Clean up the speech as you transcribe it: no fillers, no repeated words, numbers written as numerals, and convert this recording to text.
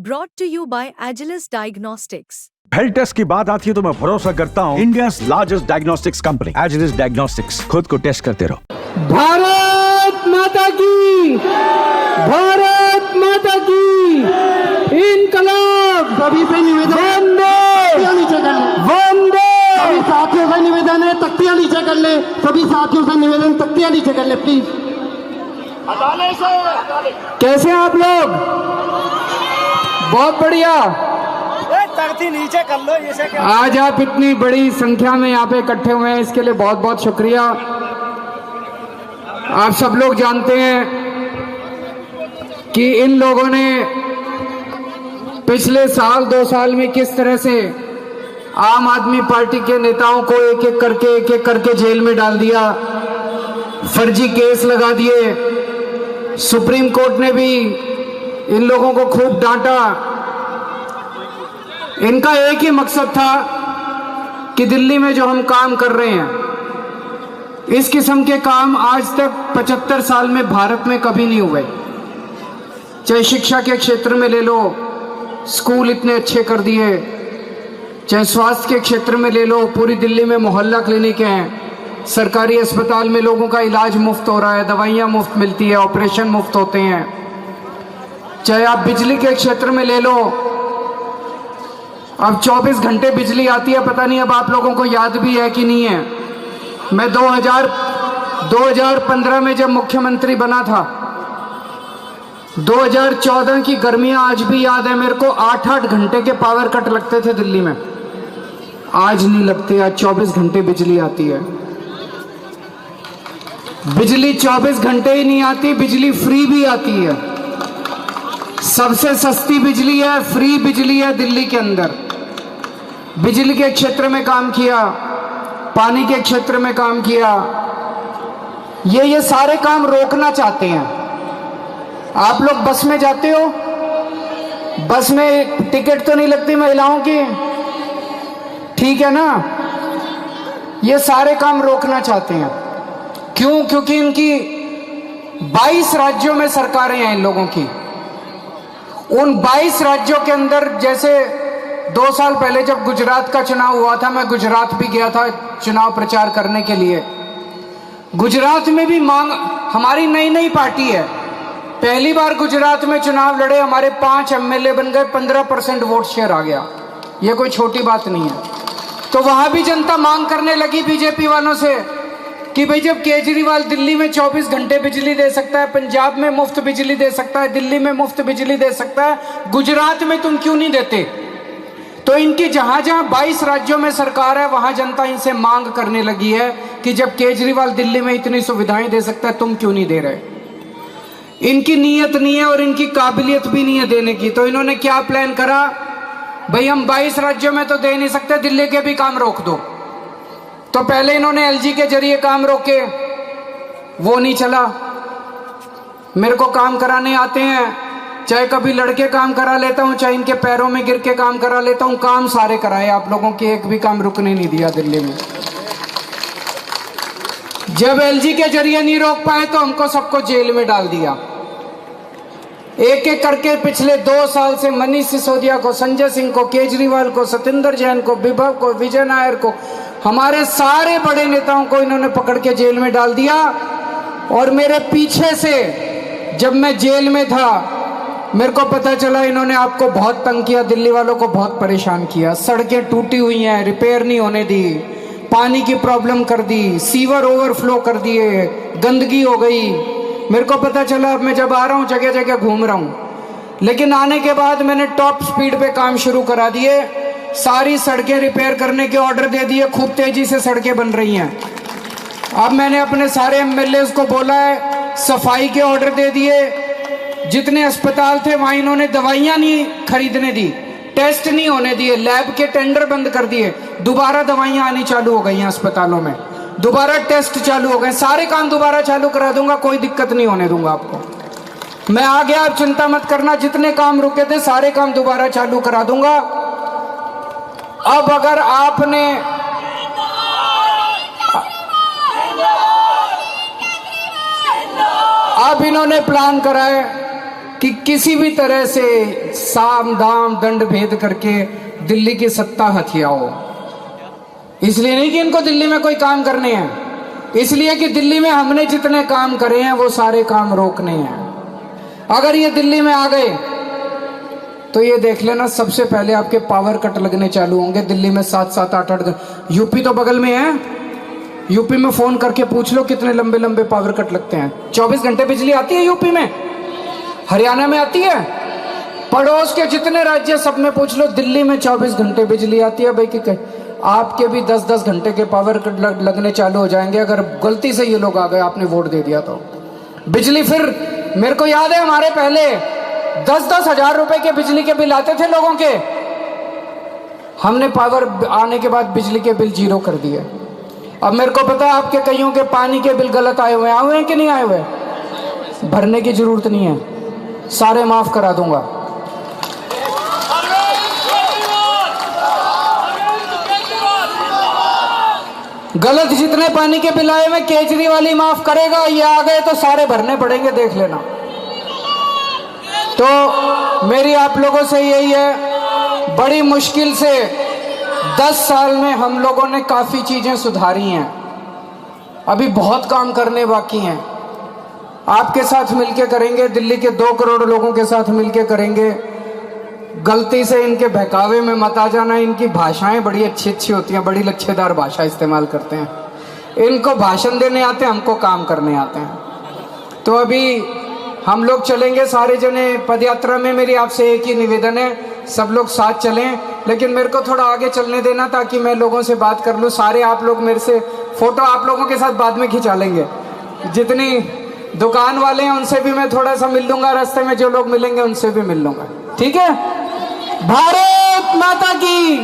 brought to you by Agilus Diagnostics. Health test की बात आती है तो मैं भरोसा करता हूँ India's largest diagnostics company Agilus Diagnostics. खुद को टेस्ट करते रहो। भारत माता की, भारत माता की इनकलाब। सभी से निवेदन, तख्तियां नीचे कर ले। वंदे। सभी साथियों से निवेदन है, तख्तियां नीचे कर ले। सभी साथियों से निवेदन, तख्तियां नीचे कर ले प्लीज। कैसे हैं आप लोग? बहुत बढ़िया। तख्ती नीचे कर लो। ये क्या? आज आप इतनी बड़ी संख्या में यहाँ पे इकट्ठे हुए हैं, इसके लिए बहुत बहुत शुक्रिया। आप सब लोग जानते हैं कि इन लोगों ने पिछले साल 2 साल में किस तरह से आम आदमी पार्टी के नेताओं को एक एक करके जेल में डाल दिया, फर्जी केस लगा दिए। सुप्रीम कोर्ट ने भी इन लोगों को खूब डांटा। इनका एक ही मकसद था कि दिल्ली में जो हम काम कर रहे हैं, इस किस्म के काम आज तक 75 साल में भारत में कभी नहीं हुए। चाहे शिक्षा के क्षेत्र में ले लो, स्कूल इतने अच्छे कर दिए, चाहे स्वास्थ्य के क्षेत्र में ले लो, पूरी दिल्ली में मोहल्ला क्लिनिक हैं, सरकारी अस्पताल में लोगों का इलाज मुफ्त हो रहा है, दवाइयाँ मुफ्त मिलती है, ऑपरेशन मुफ्त होते हैं। चाहे आप बिजली के क्षेत्र में ले लो, अब 24 घंटे बिजली आती है। पता नहीं अब आप लोगों को याद भी है कि नहीं है। मैं 2015 में जब मुख्यमंत्री बना था, 2014 की गर्मियां आज भी याद है मेरे को। 8-8 घंटे के पावर कट लगते थे दिल्ली में। आज नहीं लगते, आज 24 घंटे बिजली आती है। बिजली 24 घंटे ही नहीं आती, बिजली फ्री भी आती है। सबसे सस्ती बिजली है, फ्री बिजली है दिल्ली के अंदर। बिजली के क्षेत्र में काम किया, पानी के क्षेत्र में काम किया। ये सारे काम रोकना चाहते हैं। आप लोग बस में जाते हो, बस में टिकट तो नहीं लगती महिलाओं की, ठीक है ना? ये सारे काम रोकना चाहते हैं। क्यों? क्योंकि इनकी 22 राज्यों में सरकारें हैं इन लोगों की। उन 22 राज्यों के अंदर, जैसे 2 साल पहले जब गुजरात का चुनाव हुआ था, मैं गुजरात भी गया था चुनाव प्रचार करने के लिए। गुजरात में भी मांग, हमारी नई पार्टी है, पहली बार गुजरात में चुनाव लड़े, हमारे 5 एमएलए बन गए, 15% वोट शेयर आ गया। ये कोई छोटी बात नहीं है। तो वहां भी जनता मांग करने लगी बीजेपी वालों से कि भाई जब केजरीवाल दिल्ली में 24 घंटे बिजली दे सकता है, पंजाब में मुफ्त बिजली दे सकता है, दिल्ली में मुफ्त बिजली दे सकता है, गुजरात में तुम क्यों नहीं देते? तो इनकी जहां 22 राज्यों में सरकार है, वहां जनता इनसे मांग करने लगी है कि जब केजरीवाल दिल्ली में इतनी सुविधाएं दे सकता है, तुम क्यों नहीं दे रहे? इनकी नीयत नहीं है और इनकी काबिलियत भी नहीं है देने की। तो इन्होंने क्या प्लान करा, भाई हम 22 राज्यों में तो दे नहीं सकते, दिल्ली के भी काम रोक दो। तो पहले इन्होंने एलजी के जरिए काम रोके, वो नहीं चला। मेरे को काम कराने आते हैं, चाहे कभी लड़के काम करा लेता हूं, चाहे इनके पैरों में गिर के काम करा लेता हूं, काम सारे कराए आप लोगों के, एक भी काम रुकने नहीं दिया दिल्ली में। जब एलजी के जरिए नहीं रोक पाए तो हमको सबको जेल में डाल दिया। एक करके पिछले 2 साल से मनीष सिसोदिया को, संजय सिंह को, केजरीवाल को, सत्येंद्र जैन को, विभव को, विजय नायर को, हमारे सारे बड़े नेताओं को इन्होंने पकड़ के जेल में डाल दिया। और मेरे पीछे से जब मैं जेल में था, मेरे को पता चला इन्होंने आपको बहुत तंग किया, दिल्ली वालों को बहुत परेशान किया। सड़कें टूटी हुई हैं, रिपेयर नहीं होने दी, पानी की प्रॉब्लम कर दी, सीवर ओवरफ्लो कर दिए, गंदगी हो गई। मेरे को पता चला, अब मैं जब आ रहा हूँ जगह जगह घूम रहा हूँ। लेकिन आने के बाद मैंने टॉप स्पीड पे काम शुरू करा दिए, सारी सड़कें रिपेयर करने के ऑर्डर दे दिए, खूब तेजी से सड़कें बन रही हैं। अब मैंने अपने सारे एमएलए को बोला है, सफाई के ऑर्डर दे दिए। जितने अस्पताल थे वहां इन्होंने दवाइयां नहीं खरीदने दी, टेस्ट नहीं होने दिए, लैब के टेंडर बंद कर दिए। दोबारा दवाइयां आनी चालू हो गई हैं अस्पतालों में, दोबारा टेस्ट चालू हो गए। सारे काम दोबारा चालू करा दूंगा, कोई दिक्कत नहीं होने दूंगा आपको। मैं आ गया, आप चिंता मत करना। जितने काम रुके थे सारे काम दोबारा चालू करा दूंगा। अब अगर आपने अब इन्होंने प्लान करा है कि किसी भी तरह से साम दाम दंड भेद करके दिल्ली की सत्ता हथियाओ। इसलिए नहीं कि इनको दिल्ली में कोई काम करने हैं, इसलिए कि दिल्ली में हमने जितने काम करे हैं वो सारे काम रोकने हैं। अगर ये दिल्ली में आ गए तो ये देख लेना, सबसे पहले आपके पावर कट लगने चालू होंगे दिल्ली में। 7-7, 8-8 यूपी तो बगल में है, यूपी में फोन करके पूछ लो कितने लंबे लंबे पावर कट लगते हैं। 24 घंटे बिजली आती है यूपी में, हरियाणा में आती है, पड़ोस के जितने राज्य सब में पूछ लो, दिल्ली में 24 घंटे बिजली आती है भाई। कि आपके भी 10-10 घंटे के पावर कट लगने चालू हो जाएंगे अगर गलती से ये लोग आ गए, आपने वोट दे दिया तो। बिजली फिर मेरे को याद है हमारे पहले 10-10 हजार रुपए के बिजली के बिल आते थे लोगों के, हमने पावर आने के बाद बिजली के बिल 0 कर दिए। अब मेरे को पता है आपके कईयों के पानी के बिल गलत आए हुए हैं कि नहीं आए हुए, भरने की जरूरत नहीं है, सारे माफ करा दूंगा। गलत जितने पानी के बिल आए में केजरीवाल ही माफ करेगा, ये आ गए तो सारे भरने पड़ेंगे, देख लेना। तो मेरी आप लोगों से यही है, बड़ी मुश्किल से 10 साल में हम लोगों ने काफी चीजें सुधारी हैं, अभी बहुत काम करने बाकी हैं। आपके साथ मिलके करेंगे, दिल्ली के 2 करोड़ लोगों के साथ मिलके करेंगे। गलती से इनके बहकावे में मत आ जाना, इनकी भाषाएं बड़ी अच्छी अच्छी होती हैं, बड़ी लच्छेदार भाषा इस्तेमाल करते हैं। इनको भाषण देने आते हैं, हमको काम करने आते हैं। तो अभी हम लोग चलेंगे सारे जने पद यात्रा में। मेरी आपसे एक ही निवेदन है, सब लोग साथ चलें, लेकिन मेरे को थोड़ा आगे चलने देना ताकि मैं लोगों से बात कर लूँ। सारे आप लोग मेरे से फोटो आप लोगों के साथ बाद में खिंचा लेंगे। जितनी दुकान वाले हैं उनसे भी मैं थोड़ा सा मिल लूंगा, रास्ते में जो लोग मिलेंगे उनसे भी मिल लूंगा, ठीक है। भारत माता की,